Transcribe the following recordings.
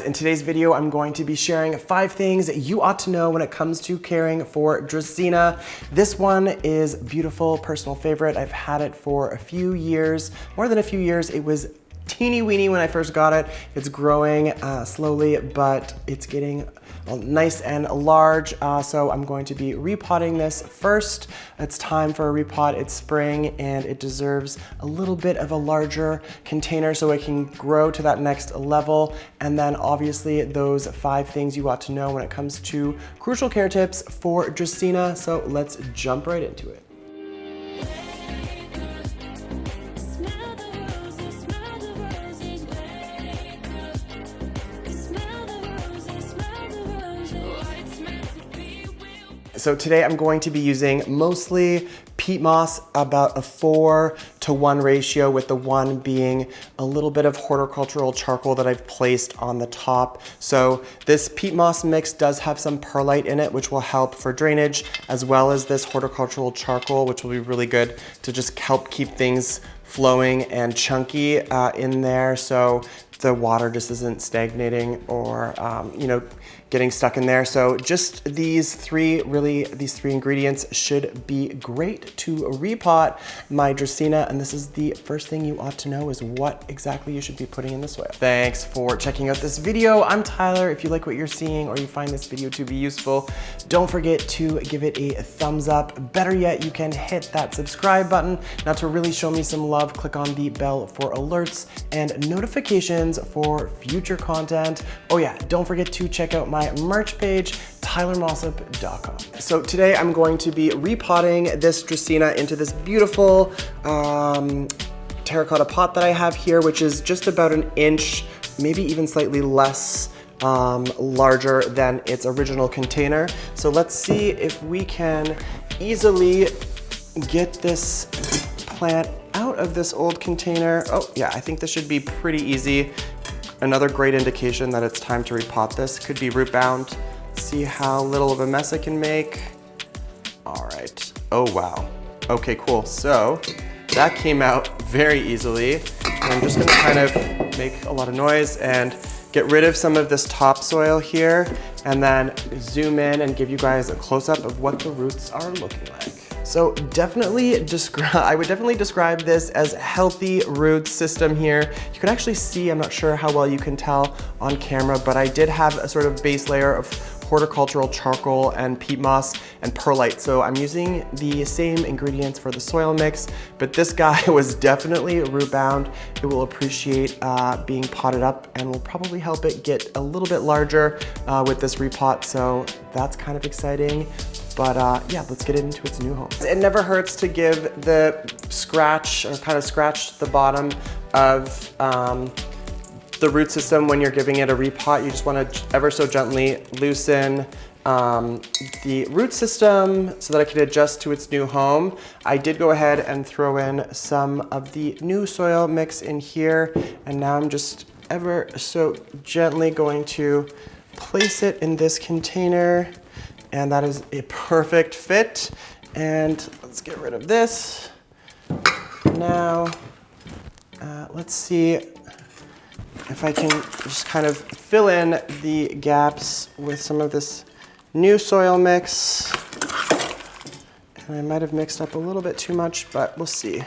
In today's video, I'm going to be sharing 5 things that you ought to know when it comes to caring for Dracaena. This one is beautiful, personal favorite. I've had it for a few years, more than a few years. It was teeny weeny when I first got it. It's growing slowly, but it's getting nice and large. So I'm going to be repotting this first. It's time for a repot. It's spring and it deserves a little bit of a larger container so it can grow to that next level. And then obviously those 5 things you ought to know when it comes to crucial care tips for Dracaena. So let's jump right into it. So today I'm going to be using mostly peat moss, about a 4:1 ratio, with the 1 being a little bit of horticultural charcoal that I've placed on the top. So this peat moss mix does have some perlite in it, which will help for drainage, as well as this horticultural charcoal, which will be really good to just help keep things flowing and chunky in there, so the water just isn't stagnating or getting stuck in there. So just these three ingredients should be great to repot my Dracaena, and this is the first thing you ought to know is what exactly you should be putting in the soil. Thanks for checking out this video. I'm Tyler. If you like what you're seeing or you find this video to be useful, don't forget to give it a thumbs up. Better yet, you can hit that subscribe button. Now, to really show me some love, click on the bell for alerts and notifications for future content. Oh yeah, don't forget to check out my merch page, tylermossop.com. So today I'm going to be repotting this Dracaena into this beautiful terracotta pot that I have here, which is just about an inch, maybe even slightly less larger than its original container. So let's see if we can easily get this plant out of this old container. Oh yeah, I think this should be pretty easy. Another great indication that it's time to repot this. Could be root bound. See how little of a mess I can make. All right, oh wow. Okay, cool, so that came out very easily. And I'm just gonna kind of make a lot of noise and get rid of some of this topsoil here, and then zoom in and give you guys a close-up of what the roots are looking like. So I would definitely describe this as a healthy root system here. You can actually see, I'm not sure how well you can tell on camera, but I did have a sort of base layer of horticultural charcoal and peat moss and perlite. So I'm using the same ingredients for the soil mix, but this guy was definitely root bound. It will appreciate being potted up and will probably help it get a little bit larger with this repot. So that's kind of exciting. But yeah, let's get it into its new home. It never hurts to give the scratch the bottom of the root system when you're giving it a repot. You just want to ever so gently loosen the root system so that it can adjust to its new home. I did go ahead and throw in some of the new soil mix in here, and now I'm just ever so gently going to place it in this container. And that is a perfect fit. And let's get rid of this. Now, let's see if I can just kind of fill in the gaps with some of this new soil mix. And I might have mixed up a little bit too much, but we'll see.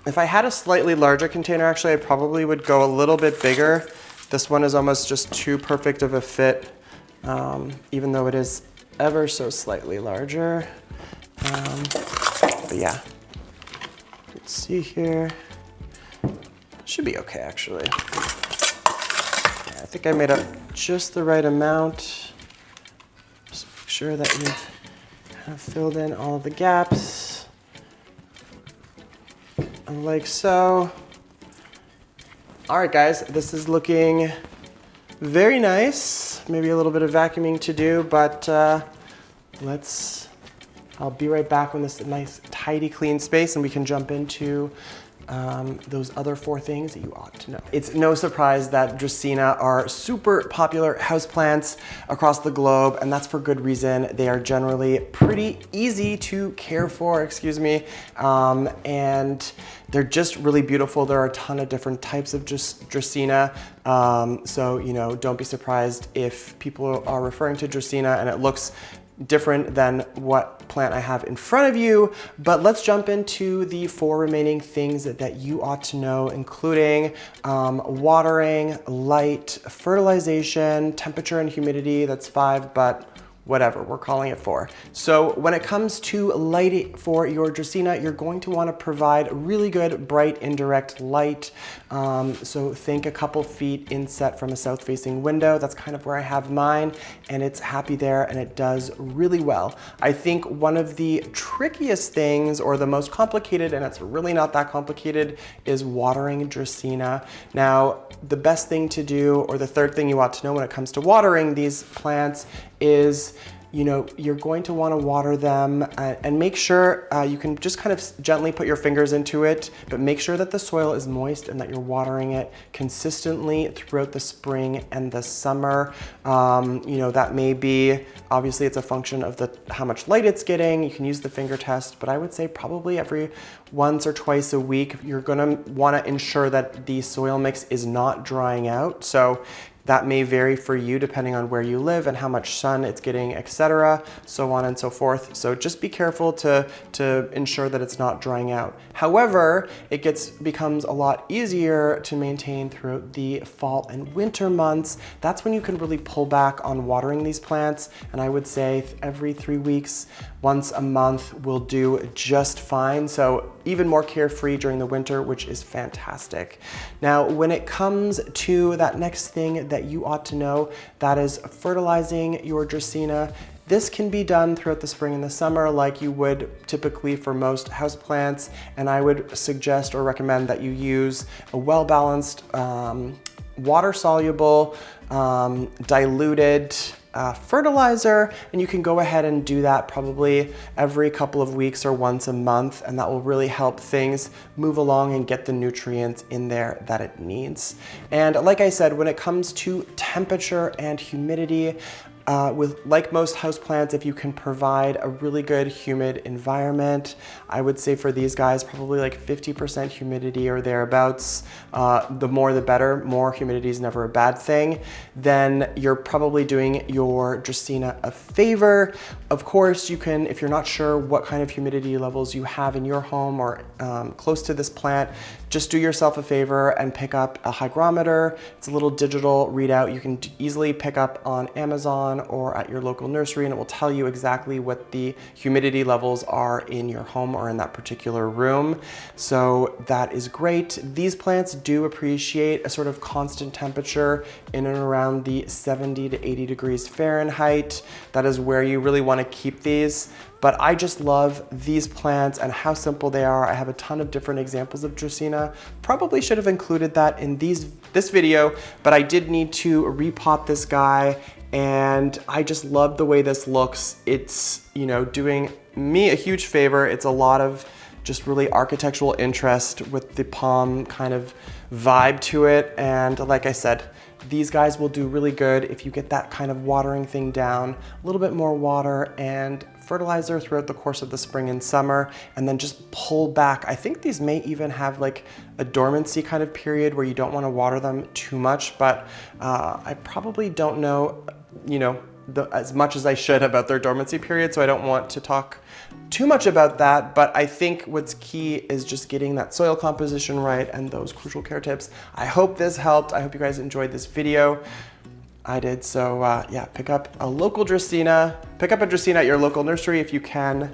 If I had a slightly larger container, actually, I probably would go a little bit bigger. This one is almost just too perfect of a fit. Even though it is ever so slightly larger. But yeah, let's see here. Should be okay, actually. Yeah, I think I made up just the right amount. Just make sure that we've kind of filled in all of the gaps. Like so. All right, guys, this is looking very nice. Maybe a little bit of vacuuming to do, but I'll be right back when this is a nice, tidy, clean space and we can jump into those other 4 things that you ought to know. It's no surprise that Dracaena are super popular houseplants across the globe, and that's for good reason. They are generally pretty easy to care for, and they're just really beautiful. There are a ton of different types of Dracaena, so don't be surprised if people are referring to Dracaena and it looks different than what plant I have in front of you. But let's jump into the 4 remaining things that you ought to know, including watering, light, fertilization, temperature and humidity. That's 5, but whatever, we're calling it 4. So when it comes to light for your Dracaena, you're going to want to provide really good, bright, indirect light. So think a couple feet inset from a south-facing window. That's kind of where I have mine, and it's happy there, and it does really well. I think one of the trickiest things, or the most complicated, and it's really not that complicated, is watering Dracaena. Now, the best thing to do, or the 3rd thing you ought to know when it comes to watering these plants, is you're going to want to water them and make sure you can just kind of gently put your fingers into it, but make sure that the soil is moist and that you're watering it consistently throughout the spring and the summer. That may be, obviously it's a function of how much light it's getting. You can use the finger test, but I would say probably every once or twice a week, you're gonna want to ensure that the soil mix is not drying out. So that may vary for you depending on where you live and how much sun it's getting, etc., so on and so forth. So just be careful to ensure that it's not drying out. However, it becomes a lot easier to maintain throughout the fall and winter months. That's when you can really pull back on watering these plants. And I would say every 3 weeks, once a month will do just fine. So even more carefree during the winter, which is fantastic. Now, when it comes to that next thing that you ought to know, that is fertilizing your Dracaena. This can be done throughout the spring and the summer like you would typically for most houseplants, and I would suggest or recommend that you use a well-balanced, water-soluble, diluted fertilizer, and you can go ahead and do that probably every couple of weeks or once a month, and that will really help things move along and get the nutrients in there that it needs. And like I said, when it comes to temperature and humidity, like most houseplants, if you can provide a really good humid environment, I would say for these guys, probably like 50% humidity or thereabouts, the more the better. More humidity is never a bad thing. Then you're probably doing your Dracaena a favor. Of course, you can, if you're not sure what kind of humidity levels you have in your home or close to this plant, just do yourself a favor and pick up a hygrometer. It's a little digital readout you can easily pick up on Amazon or at your local nursery, and it will tell you exactly what the humidity levels are in your home or in that particular room. So that is great. These plants do appreciate a sort of constant temperature in and around the 70 to 80 degrees Fahrenheit. That is where you really want to keep these. But I just love these plants and how simple they are. I have a ton of different examples of Dracaena. Probably should have included that in this video, but I did need to repot this guy, and I just love the way this looks. It's, doing me a huge favor. It's a lot of just really architectural interest with the palm kind of vibe to it. And like I said, these guys will do really good if you get that kind of watering thing down, a little bit more water and fertilizer throughout the course of the spring and summer, and then just pull back. I think these may even have like a dormancy kind of period where you don't want to water them too much, but I probably don't know, as much as I should about their dormancy period, so I don't want to talk too much about that. But I think what's key is just getting that soil composition right and those crucial care tips. I hope this helped. I hope you guys enjoyed this video. I did. So yeah, pick up a Dracaena at your local nursery if you can.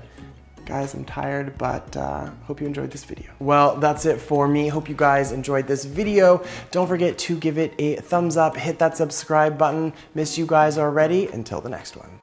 Guys, I'm tired, but hope you enjoyed this video. Well, that's it for me. Hope you guys enjoyed this video. Don't forget to give it a thumbs up, hit that subscribe button. Miss you guys already. Until the next one.